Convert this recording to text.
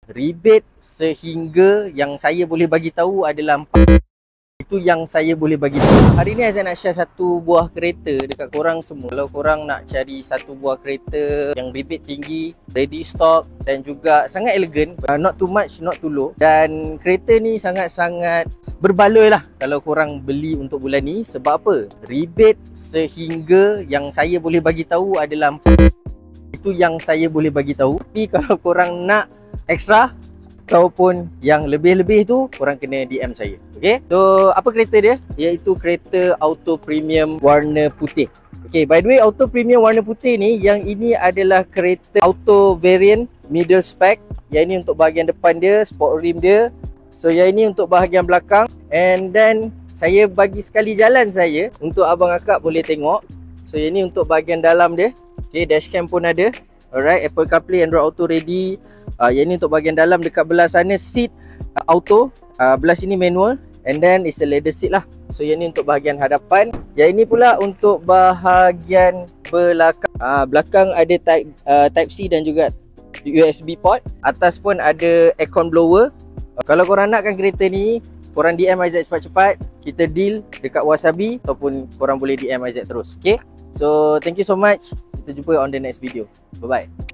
rebate sehingga yang saya boleh bagi tahu adalah 4. Itu yang saya boleh bagi tahu. Hari ni Aizan nak share satu buah kereta dekat korang semua. Kalau korang nak cari satu buah kereta yang rebate tinggi, ready stock dan juga sangat elegan, not too much, not too low. Dan kereta ni sangat-sangat berbaloi lah kalau korang beli untuk bulan ni. Sebab apa? Rebate sehingga yang saya boleh bagi tahu adalah 4. Itu yang saya boleh bagi tahu. Tapi kalau korang nak extra ataupun yang lebih-lebih tu, korang kena DM saya. Okay, so apa kereta dia? Iaitu kereta auto premium warna putih. Okay, by the way, auto premium warna putih ni, yang ini adalah kereta auto variant middle spec. Yang ini untuk bahagian depan dia, sport rim dia. So yang ini untuk bahagian belakang. And then saya bagi sekali jalan saya untuk abang akak boleh tengok. So yang ini untuk bahagian dalam dia. Okay, dashcam pun ada. Alright, Apple CarPlay, Android Auto ready. Yang ini untuk bahagian dalam, dekat belah sana seat auto, belah sini manual, and then it's a leather seat lah. So yang ini untuk bahagian hadapan. Yang ini pula untuk bahagian belakang. Belakang ada type C dan juga USB port. Atas pun ada aircon blower. Kalau korang nakkan kereta ni, korang DM Aizat cepat-cepat. Kita deal dekat Wasabi ataupun korang boleh DM Aizat terus. Okay, so thank you so much. Kita jumpa on the next video. Bye bye.